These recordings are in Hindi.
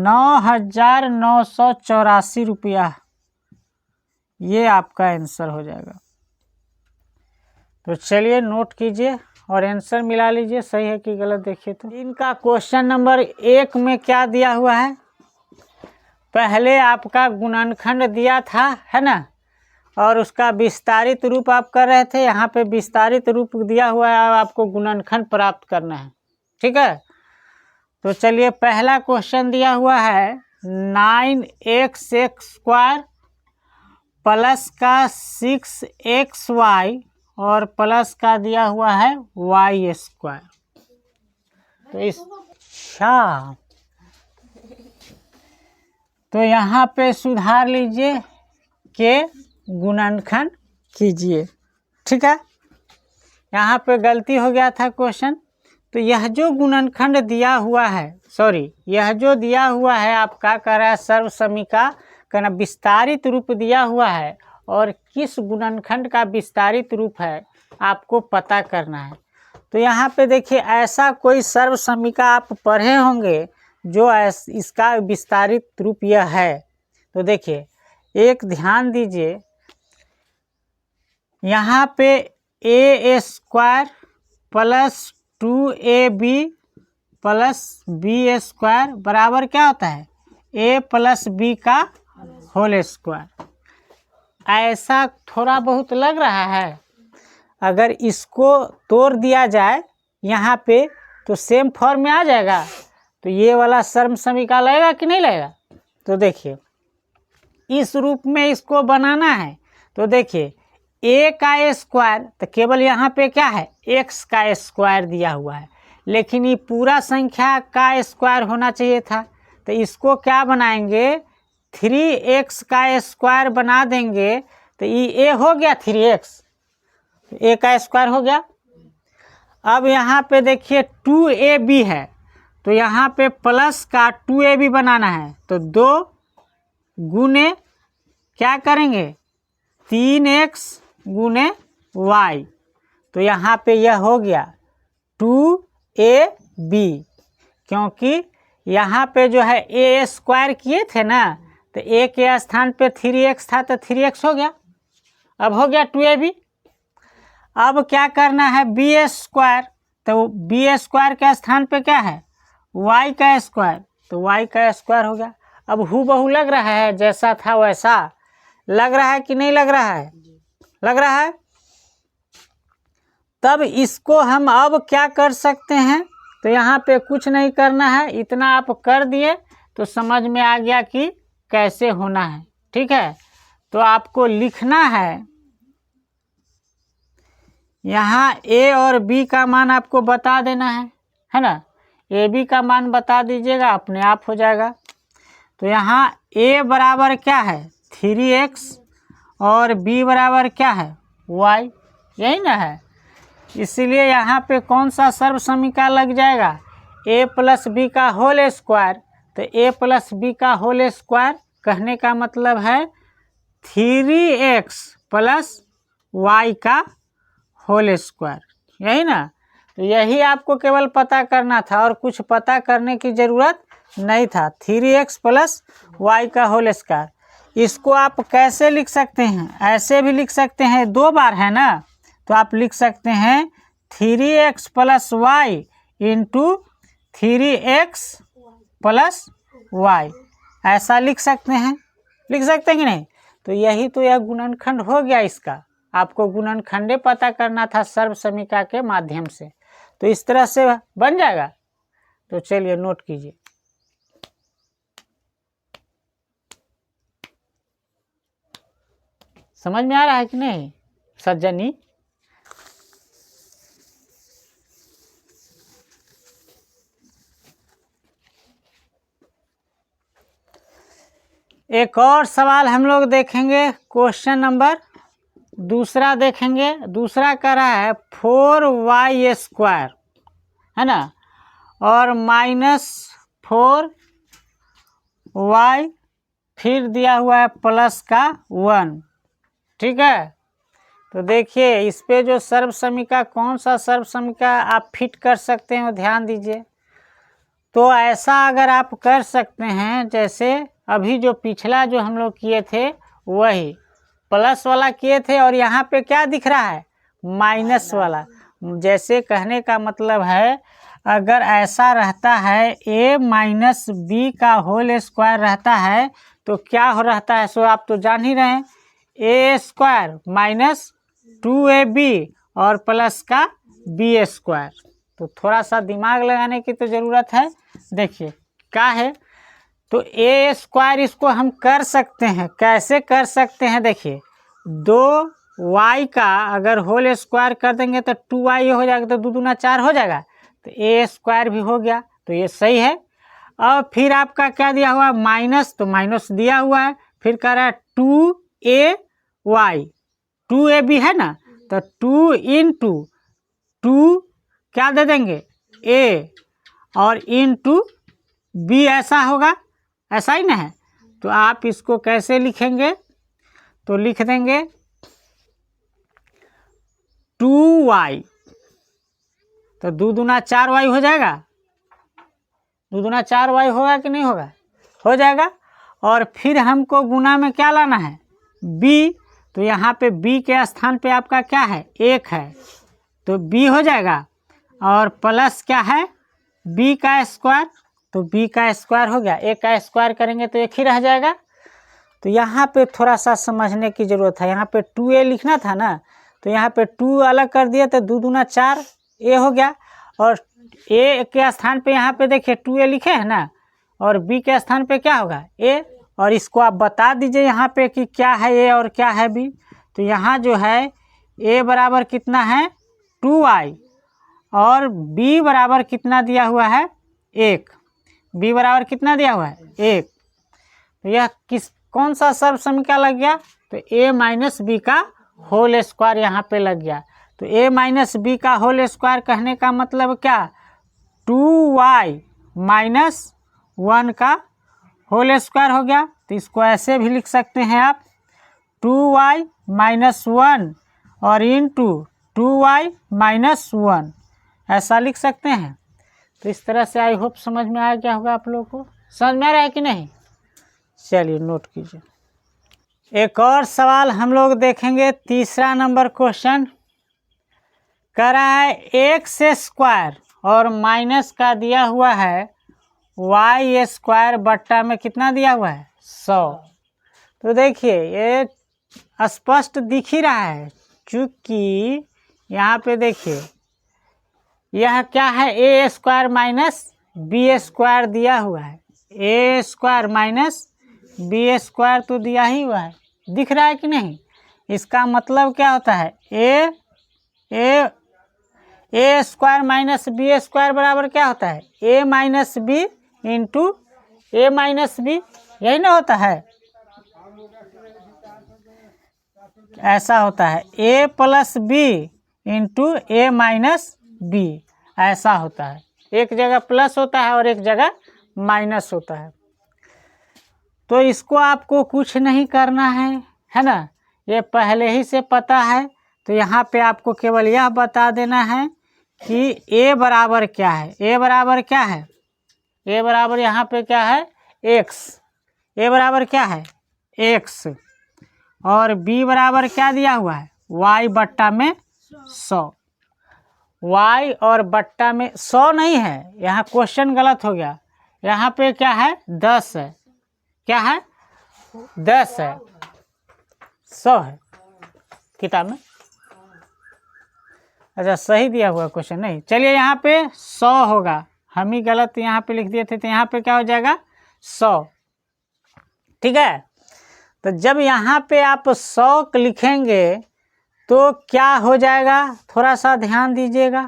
9,984 रुपया, ये आपका आंसर हो जाएगा। तो चलिए नोट कीजिए और आंसर मिला लीजिए, सही है कि गलत देखिए। तो इनका क्वेश्चन नंबर 1 में क्या दिया हुआ है, पहले आपका गुणनखंड दिया था, है ना, और उसका विस्तारित रूप आप कर रहे थे। यहाँ पे विस्तारित रूप दिया हुआ है, आपको गुणनखंड प्राप्त करना है, ठीक है। तो चलिए पहला क्वेश्चन दिया हुआ है 9x² प्लस का 6xy और प्लस का दिया हुआ है y²। तो अच्छा, तो यहाँ पे सुधार लीजिए के गुणनखंड कीजिए, ठीक है। यहाँ पे गलती हो गया था क्वेश्चन। तो यह जो गुणनखंड दिया हुआ है, यह जो दिया हुआ है आपका कह रहा है सर्वसमीका का विस्तारित रूप दिया हुआ है, और किस गुणनखंड का विस्तारित रूप है आपको पता करना है। तो यहाँ पे देखिए ऐसा कोई सर्वसमीका आप पढ़े होंगे जो इसका विस्तारित रूप यह है। तो देखिए एक ध्यान दीजिए, यहाँ पे a² plus 2ab plus b² बराबर क्या होता है, a प्लस b का होल स्क्वायर। ऐसा थोड़ा बहुत लग रहा है। अगर इसको तोड़ दिया जाए यहाँ पे तो सेम फॉर्म में आ जाएगा। तो ये वाला सर्वसमीका लगेगा कि नहीं लगेगा। तो देखिए इस रूप में इसको बनाना है। तो देखिए a का स्क्वायर, तो केवल यहाँ पे क्या है x का स्क्वायर दिया हुआ है, लेकिन ये पूरा संख्या का स्क्वायर होना चाहिए था। तो इसको क्या बनाएंगे, 3x का स्क्वायर बना देंगे। तो ये a हो गया 3x, a का स्क्वायर हो गया। अब यहाँ पे देखिए 2ab है, तो यहाँ पे प्लस का 2ab बनाना है। तो 2 गुने क्या करेंगे 3x गुने y। तो यहाँ पे यह हो गया 2ab, क्योंकि यहाँ पे जो है a स्क्वायर किए थे ना, तो a के स्थान पे 3x था तो 3x हो गया। अब हो गया 2ab। अब क्या करना है b², तो b² के स्थान पे क्या है y का स्क्वायर, तो y का स्क्वायर हो गया। अब हूबहू लग रहा है, जैसा था वैसा लग रहा है कि नहीं लग रहा है, लग रहा है। तब इसको हम अब क्या कर सकते हैं, तो यहाँ पे कुछ नहीं करना है, इतना आप कर दिए तो समझ में आ गया कि कैसे होना है, ठीक है। तो आपको लिखना है यहाँ a और b का मान आपको बता देना है ना। a b का मान बता दीजिएगा, अपने आप हो जाएगा। तो यहाँ a बराबर क्या है 3x और b बराबर क्या है y, यही ना है। इसीलिए यहाँ पे कौन सा सर्वसमीका लग जाएगा, a प्लस b का होल स्क्वायर। तो a प्लस b का होल स्क्वायर कहने का मतलब है 3x प्लस y का होल स्क्वायर, यही ना। तो यही आपको केवल पता करना था और कुछ पता करने की ज़रूरत नहीं था। 3x प्लस y का होल स्क्वायर, इसको आप कैसे लिख सकते हैं, ऐसे भी लिख सकते हैं, 2 बार है ना, तो आप लिख सकते हैं 3x plus y into 3x plus y, ऐसा लिख सकते हैं, लिख सकते हैं कि नहीं। तो यही तो यह गुणनखंड हो गया इसका। आपको गुणनखंडे पता करना था सर्वसमीका के माध्यम से, तो इस तरह से बन जाएगा। तो चलिए नोट कीजिए। समझ में आ रहा है कि नहीं सज्जनी। एक और सवाल हम लोग देखेंगे, क्वेश्चन नंबर दूसरा देखेंगे। दूसरा कह रहा है 4y² है ना, और -4y फिर दिया हुआ है प्लस का 1, ठीक है। तो देखिए इस पे जो सर्वसमीका, कौन सा सर्वसमीका आप फिट कर सकते हैं वो ध्यान दीजिए। तो ऐसा अगर आप कर सकते हैं, जैसे अभी जो पिछला जो हम लोग किए थे वही प्लस वाला किए थे और यहाँ पे क्या दिख रहा है, माइनस वाला। जैसे कहने का मतलब है अगर ऐसा रहता है a माइनस बी का होल स्क्वायर रहता है तो क्या हो रहता है, सो आप तो जान ही रहे हैं, ए स्क्वायर माइनस 2ab और प्लस का बी स्क्वायर। तो थोड़ा सा दिमाग लगाने की तो ज़रूरत है। देखिए क्या है, तो ए स्क्वायर इसको हम कर सकते हैं, कैसे कर सकते हैं, देखिए 2y का अगर होल स्क्वायर कर देंगे तो 2y हो जाएगा, तो 2 दूना 4 हो जाएगा, तो ए स्क्वायर भी हो गया, तो ये सही है। और फिर आपका क्या दिया हुआ है, माइनस, तो माइनस दिया हुआ है, फिर कह रहा है 2ay 2ab है ना, तो 2 इंटू 2 क्या दे देंगे a और इंटू b, ऐसा होगा, ऐसा ही ना है। तो आप इसको कैसे लिखेंगे, तो लिख देंगे 2y, तो 2 दूना 4y हो जाएगा, 2 दूना 4y होगा कि नहीं होगा, हो जाएगा। और फिर हमको गुना में क्या लाना है, b, तो यहाँ पे b के स्थान पे आपका क्या है, 1 है, तो b हो जाएगा। और प्लस क्या है, b का स्क्वायर, तो b का स्क्वायर हो गया, a का स्क्वायर करेंगे तो 1 ही रह जाएगा। तो यहाँ पे थोड़ा सा समझने की ज़रूरत है, यहाँ पे 2a लिखना था ना, तो यहाँ पे 2 अलग कर दिया तो 2 दूना 4 a हो गया, और a के स्थान पे यहाँ पे देखिए 2a लिखे हैं ना, और b के स्थान पे क्या होगा a, और इसको आप बता दीजिए यहाँ पे कि क्या है a और क्या है b। तो यहाँ जो है a बराबर कितना है 2y और b बराबर कितना दिया हुआ है 1, b बराबर कितना दिया हुआ है 1। तो यह कौन सा सर्व समीकरण लग गया, तो a माइनस बी का होल स्क्वायर यहाँ पे लग गया। तो a माइनस बी का होल स्क्वायर कहने का मतलब क्या, 2y माइनस 1 का होल स्क्वायर हो गया। तो इसको ऐसे भी लिख सकते हैं आप, 2y माइनस 1 और इंटू 2y माइनस 1, ऐसा लिख सकते हैं। तो इस तरह से आई होप समझ में आ गया होगा आप लोगों को, समझ में आ रहा है कि नहीं, चलिए नोट कीजिए। एक और सवाल हम लोग देखेंगे, तीसरा नंबर क्वेश्चन कह रहा है एक्स स्क्वायर और माइनस का दिया हुआ है वाई स्क्वायर बट्टा में कितना दिया हुआ है 100। तो देखिए ये स्पष्ट दिख ही रहा है, क्योंकि यहाँ पे देखिए यह क्या है, ए स्क्वायर माइनस बी स्क्वायर दिया हुआ है, ए स्क्वायर माइनस बी स्क्वायर तो दिया ही हुआ है, दिख रहा है कि नहीं। इसका मतलब क्या होता है, ए स्क्वायर माइनस बी स्क्वायर बराबर क्या होता है, ए माइनस बी इंटू ए माइनस बी, यही ना होता है, ऐसा होता है, ए प्लस बी इंटू ए माइनस बी, ऐसा होता है, एक जगह प्लस होता है और एक जगह माइनस होता है। तो इसको आपको कुछ नहीं करना है ना, ये पहले ही से पता है। तो यहाँ पे आपको केवल यह बता देना है कि a बराबर क्या है, a बराबर क्या है, a बराबर यहाँ पे क्या है x, a बराबर क्या है x, और b बराबर क्या दिया हुआ है y बट्टा में 100, y और बट्टा में 100 नहीं है, यहाँ क्वेश्चन गलत हो गया, यहाँ पे क्या है 10 है, क्या है 10 है, 100 है किताब में, अच्छा सही दिया हुआ क्वेश्चन नहीं, चलिए यहाँ पे 100 होगा, हम ही गलत यहाँ पे लिख दिए थे, तो यहाँ पे क्या हो जाएगा 100, ठीक है। तो जब यहाँ पे आप 100 लिखेंगे तो क्या हो जाएगा, थोड़ा सा ध्यान दीजिएगा।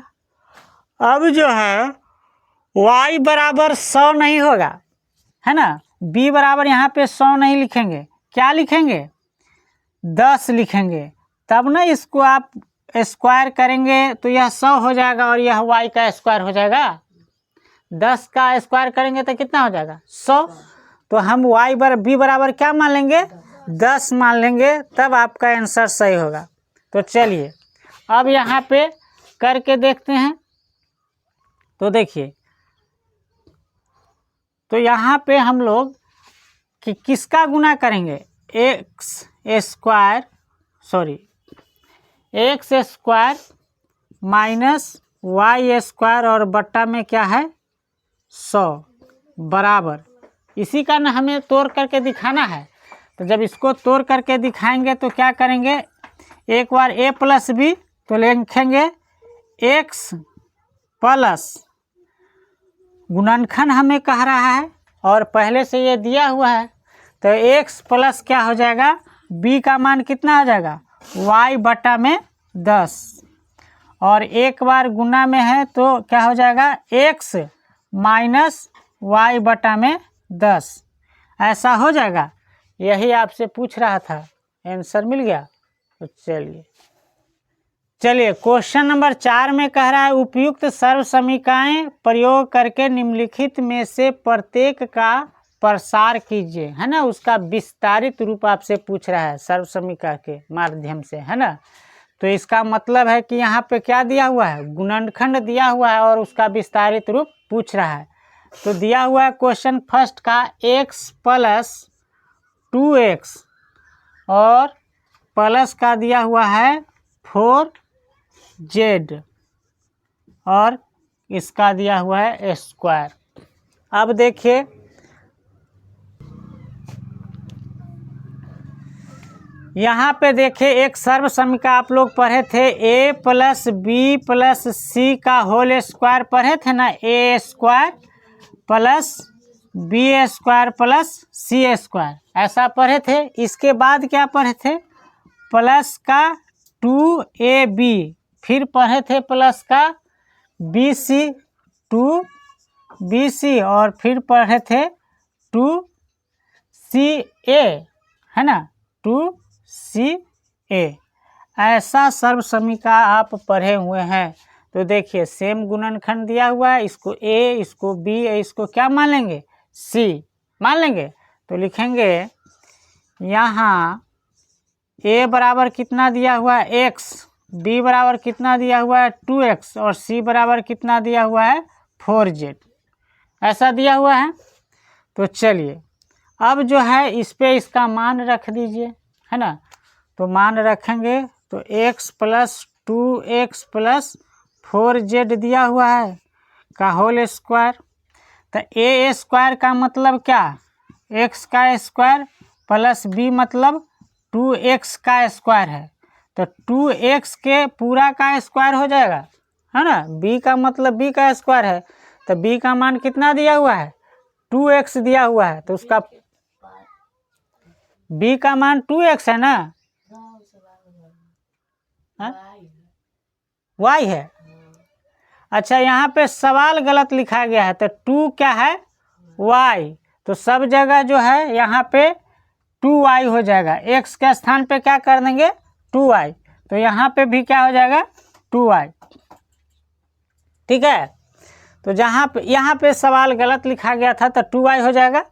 अब जो है y बराबर 100 नहीं होगा, है ना, b बराबर यहाँ पे 100 नहीं लिखेंगे, क्या लिखेंगे 10 लिखेंगे, तब ना इसको आप स्क्वायर करेंगे तो यह 100 हो जाएगा और यह y का स्क्वायर हो जाएगा, 10 का स्क्वायर करेंगे तो कितना हो जाएगा 100। तो हम b बराबर क्या मान लेंगे 10 मान लेंगे, तब आपका आंसर सही होगा। तो चलिए अब यहाँ पे करके देखते हैं। तो देखिए तो यहाँ पे हम लोग कि किसका गुना करेंगे, x square minus y square और बट्टा में क्या है 100 बराबर, इसी का ना हमें तोड़ करके दिखाना है। तो जब इसको तोड़ करके दिखाएंगे तो क्या करेंगे, एक बार a प्लस बी तो लिखेंगे x प्लस गुणनखंड हमें कह रहा है और पहले से ये दिया हुआ है, तो x प्लस क्या हो जाएगा, b का मान कितना हो जाएगा y बटा में 10 और एक बार गुना में है तो क्या हो जाएगा x माइनस वाई बटा में 10, ऐसा हो जाएगा। यही आपसे पूछ रहा था, आंसर मिल गया। तो चलिए क्वेश्चन नंबर 4 में कह रहा है उपयुक्त सर्व समीकरण प्रयोग करके निम्नलिखित में से प्रत्येक का प्रसार कीजिए, है ना, उसका विस्तारित रूप आपसे पूछ रहा है सर्व समीकरण के माध्यम से, है ना। तो इसका मतलब है कि यहाँ पे क्या दिया हुआ है, गुणनखंड दिया हुआ है और उसका विस्तारित रूप पूछ रहा है। तो दिया हुआ है क्वेश्चन फर्स्ट का x प्लस 2x और प्लस का दिया हुआ है 4z और इसका दिया हुआ है स्क्वायर। अब देखिए यहाँ पे देखिए एक सर्व समीकरण आप लोग पढ़े थे a plus b plus c का होल स्क्वायर पढ़े थे ना, a square plus b square plus c square, ऐसा पढ़े थे। इसके बाद क्या पढ़े थे, प्लस का 2ab, फिर पढ़े थे प्लस का bc 2bc और फिर पढ़े थे 2ca, है ना, 2ca, ऐसा सर्व समीकरण आप पढ़े हुए हैं। तो देखिए सेम गुणनखंड दिया हुआ है, इसको a इसको b इसको क्या मान लेंगे c मान लेंगे। तो लिखेंगे यहाँ a बराबर कितना दिया हुआ है x, b बराबर कितना दिया हुआ है 2x और c बराबर कितना दिया हुआ है 4z, ऐसा दिया हुआ है। तो चलिए अब जो है इस पे इसका मान रख दीजिए, है ना। तो मान रखेंगे तो x plus 2x plus 4z दिया हुआ है का होल स्क्वायर। तो a स्क्वायर का मतलब क्या, x का स्क्वायर प्लस b मतलब 2x का स्क्वायर है, तो 2x के पूरा का स्क्वायर हो जाएगा, है ना। b का मतलब b का स्क्वायर है, तो b का मान कितना दिया हुआ है 2x दिया हुआ है, तो उसका b का मान 2x है ना, y है। अच्छा यहाँ पे सवाल गलत लिखा गया है, तो 2 क्या है y, तो सब जगह जो है यहाँ पे 2y हो जाएगा, x के स्थान पे क्या कर देंगे 2y, तो यहाँ पे भी क्या हो जाएगा 2y, ठीक है। तो जहाँ पे यहाँ पे सवाल गलत लिखा गया था तो 2y हो जाएगा,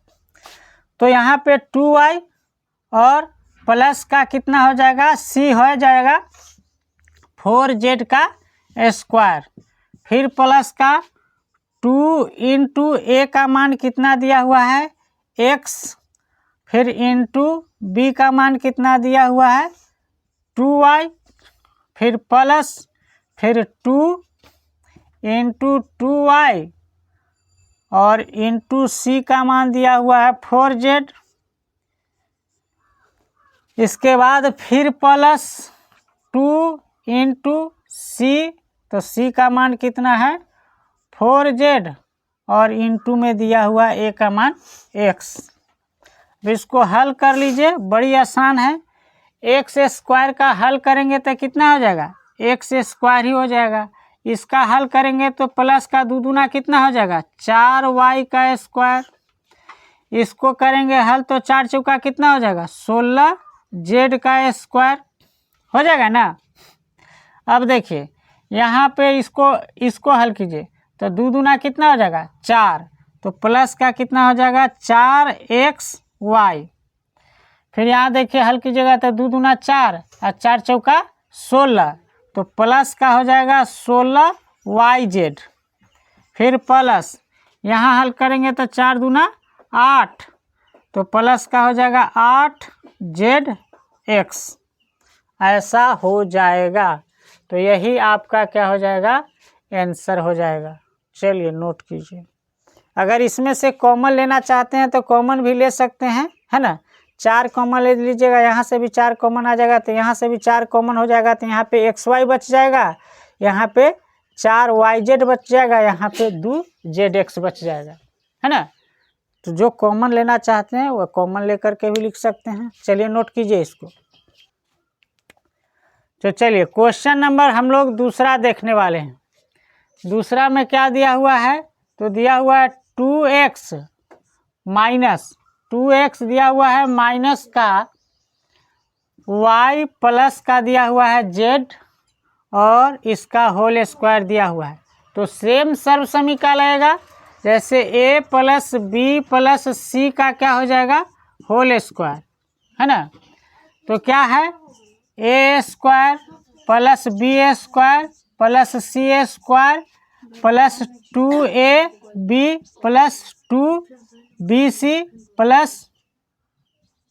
तो यहाँ पे 2y और प्लस का कितना हो जाएगा c हो जाएगा 4z का स्क्वायर, फिर प्लस का 2 इंटू a का मान कितना दिया हुआ है x, फिर इंटू b का मान कितना दिया हुआ है 2y, फिर प्लस फिर 2 इंटू 2y और इंटू c का मान दिया हुआ है 4z, इसके बाद फिर प्लस 2 इंटू c, तो c का मान कितना है 4z और इंटू में दिया हुआ a का मान x। अब इसको हल कर लीजिए, बड़ी आसान है। x स्क्वायर का हल करेंगे तो कितना हो जाएगा x स्क्वायर ही हो जाएगा, इसका हल करेंगे तो प्लस का दूना कितना हो जाएगा 4y का स्क्वायर, इसको करेंगे हल तो 4 चौका कितना हो जाएगा 16z का स्क्वायर हो जाएगा ना। अब देखिए यहाँ पे इसको हल कीजिए तो दूना कितना हो जाएगा 4, तो प्लस का कितना हो जाएगा 4xy, फिर यहाँ देखिए हल कीजिएगा तो दूना 4 और 4 चौका 16, तो प्लस का हो जाएगा 16yz, फिर प्लस यहाँ हल करेंगे तो 4 दूना 8, तो प्लस का हो जाएगा 8ZX, ऐसा हो जाएगा। तो यही आपका क्या हो जाएगा, आंसर हो जाएगा। चलिए नोट कीजिए। अगर इसमें से कॉमन लेना चाहते हैं तो कॉमन भी ले सकते हैं, है ना। 4 कॉमन ले लीजिएगा, यहाँ से भी 4 कॉमन आ जाएगा, तो यहाँ से भी 4 कॉमन हो जाएगा, तो यहाँ पे XY बच जाएगा, यहाँ पे 4YZ बच जाएगा, यहाँ पे 2ZX बच जाएगा, है ना। तो जो कॉमन लेना चाहते हैं वो कॉमन लेकर के भी लिख सकते हैं। चलिए नोट कीजिए इसको। तो चलिए क्वेश्चन नंबर हम लोग दूसरा देखने वाले हैं। दूसरा में क्या दिया हुआ है, तो दिया हुआ है 2x माइनस 2x दिया हुआ है माइनस का y प्लस का दिया हुआ है z और इसका होल स्क्वायर दिया हुआ है। तो सेम सर्व समीकरण आएगा, जैसे a plus b plus c का क्या हो जाएगा, होल स्क्वायर, है ना। तो क्या है, a square plus b square plus c square plus 2ab plus 2bc plus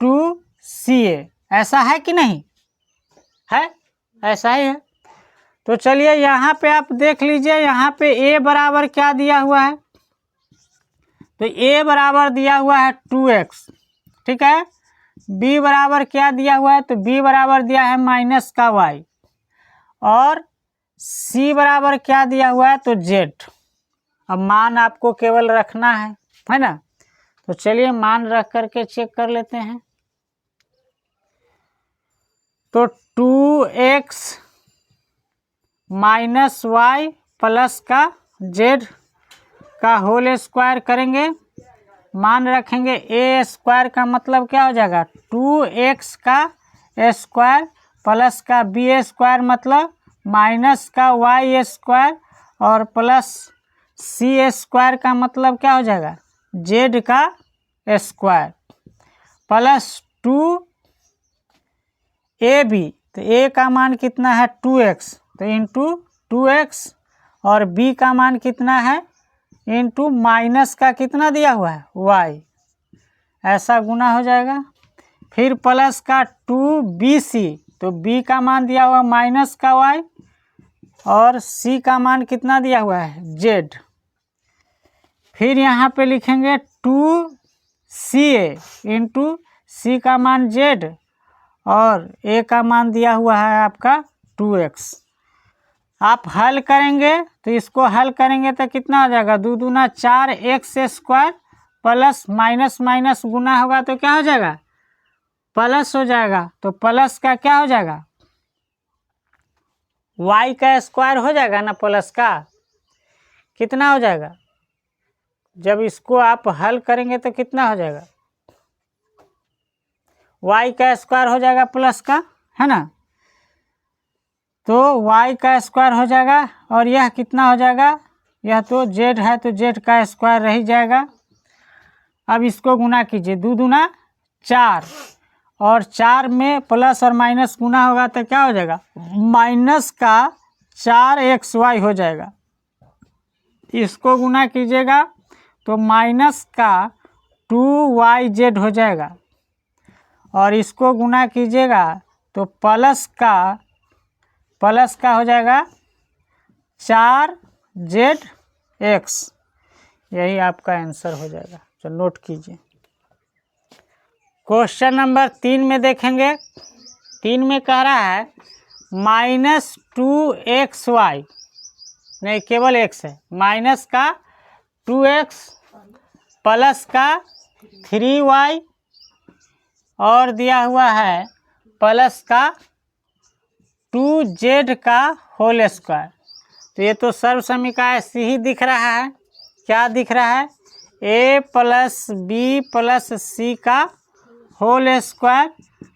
2ca, ऐसा है कि नहीं है, ऐसा ही है। तो चलिए यहाँ पे आप देख लीजिए, यहाँ पे a बराबर क्या दिया हुआ है, तो a बराबर दिया हुआ है 2x, ठीक है। b बराबर क्या दिया हुआ है, तो b बराबर दिया है माइनस का y, और c बराबर क्या दिया हुआ है, तो z। अब मान आपको केवल रखना है ना। तो चलिए मान रख करके चेक कर लेते हैं। तो 2x माइनस y प्लस का z का होल स्क्वायर करेंगे, मान रखेंगे a स्क्वायर का मतलब क्या हो जाएगा, 2x का स्क्वायर प्लस का b स्क्वायर मतलब माइनस का y स्क्वायर, और प्लस c स्क्वायर का मतलब क्या हो जाएगा, z का स्क्वायर, प्लस 2ab, तो a का मान कितना है 2x, तो इंटू 2x, और b का मान कितना है इंटू माइनस का कितना दिया हुआ है y, ऐसा गुना हो जाएगा। फिर प्लस का 2bc, तो b का मान दिया हुआ माइनस का y, और c का मान कितना दिया हुआ है z। फिर यहाँ पे लिखेंगे 2ca इंटू c का मान z, और a का मान दिया हुआ है आपका 2x। आप हल करेंगे तो इसको हल करेंगे तो कितना हो जाएगा, 2 दूना 4x square plus minus minus गुना होगा तो क्या हो जाएगा, प्लस हो जाएगा। तो प्लस का क्या हो जाएगा, y का स्क्वायर हो जाएगा ना, प्लस का कितना हो जाएगा, जब इसको आप हल करेंगे तो कितना हो जाएगा, y का स्क्वायर हो जाएगा प्लस का, है ना। तो y का स्क्वायर हो जाएगा, और यह कितना हो जाएगा, यह तो z है तो z का स्क्वायर रह जाएगा। अब इसको गुना कीजिए, 2 दूना 4, और 4 में प्लस और माइनस गुना होगा तो क्या हो जाएगा, माइनस का 4xy हो जाएगा। इसको गुना कीजिएगा तो माइनस का 2yz हो जाएगा, और इसको गुना कीजिएगा तो प्लस का हो जाएगा 4zx, यही आपका आंसर हो जाएगा। तो नोट कीजिए। क्वेश्चन नंबर 3 में देखेंगे। 3 में कह रहा है -2xy, नहीं केवल x है, माइनस का 2x प्लस का 3y, और दिया हुआ है प्लस का 2z का होल स्क्वायर। तो ये तो सर्व समीकरण ऐसे ही दिख रहा है। क्या दिख रहा है, a plus b plus c का होल स्क्वायर,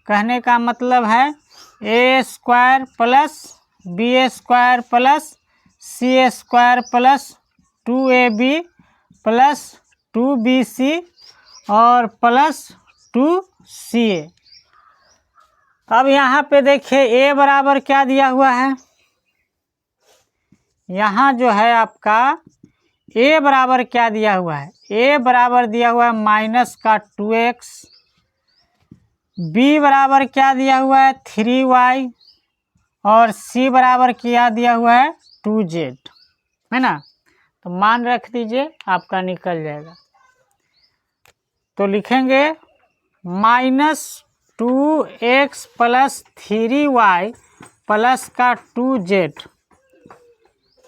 कहने का मतलब है a square plus b square plus c square plus 2ab plus 2bc और प्लस 2ca। अब यहाँ पे देखिए a बराबर क्या दिया हुआ है, यहाँ जो है आपका ए बराबर क्या दिया हुआ है, ए बराबर दिया हुआ है माइनस का 2x, बी बराबर क्या दिया हुआ है 3y, और सी बराबर क्या दिया हुआ है 2z, है ना। तो मान रख दीजिए, आपका निकल जाएगा। तो लिखेंगे -2x प्लस 3y प्लस का 2z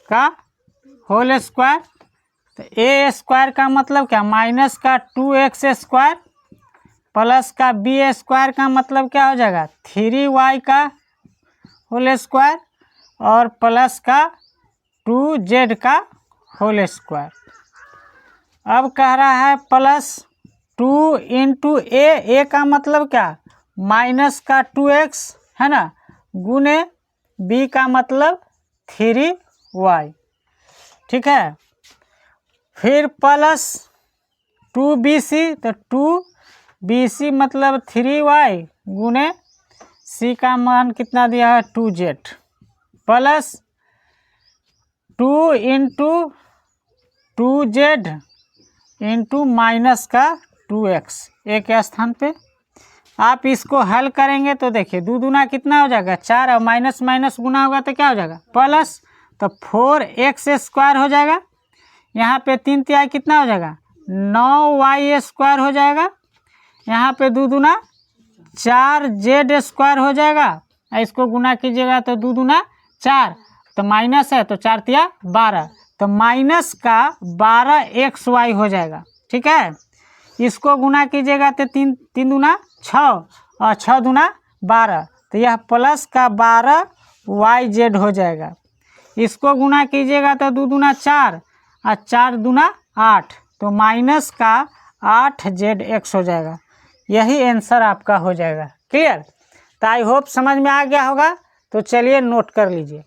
का होल स्क्वायर। तो ए स्क्वायर का मतलब क्या, माइनस का 2x स्क्वायर प्लस का बी स्क्वायर का मतलब क्या हो जाएगा 3y का होल स्क्वायर और प्लस का 2z का होल स्क्वायर। अब कह रहा है प्लस 2 इंटू ए का मतलब क्या माइनस का 2x, है ना, गुने बी का मतलब 3y, ठीक है। फिर प्लस 2bc, तो 2bc मतलब 3y गुने सी का मान कितना दिया है 2z, plus 2 into 2z into minus का 2x ए के स्थान पे। आप इसको हल करेंगे तो देखिए 2 दूना कितना हो जाएगा 4, और माइनस माइनस गुना होगा तो क्या हो जाएगा प्लस, तो 4x स्क्वायर हो जाएगा। यहाँ पे 3 तिहाई कितना हो जाएगा 9y स्क्वायर हो जाएगा। यहाँ पे 2 दूना 4z स्क्वायर हो जाएगा। इसको गुना कीजिएगा तो 2 दूना 4, तो माइनस है तो 4 तिया 12, तो माइनस का 12xy हो जाएगा, ठीक है। इसको गुना कीजिएगा तो 3 दूना 6 और 6 दूना 12, तो यह प्लस का 12yz हो जाएगा। इसको गुना कीजिएगा तो 2 दूना 4 और 4 दूना 8, तो माइनस का 8zx हो जाएगा। यही आंसर आपका हो जाएगा। क्लियर। तो आई होप समझ में आ गया होगा। तो चलिए नोट कर लीजिए।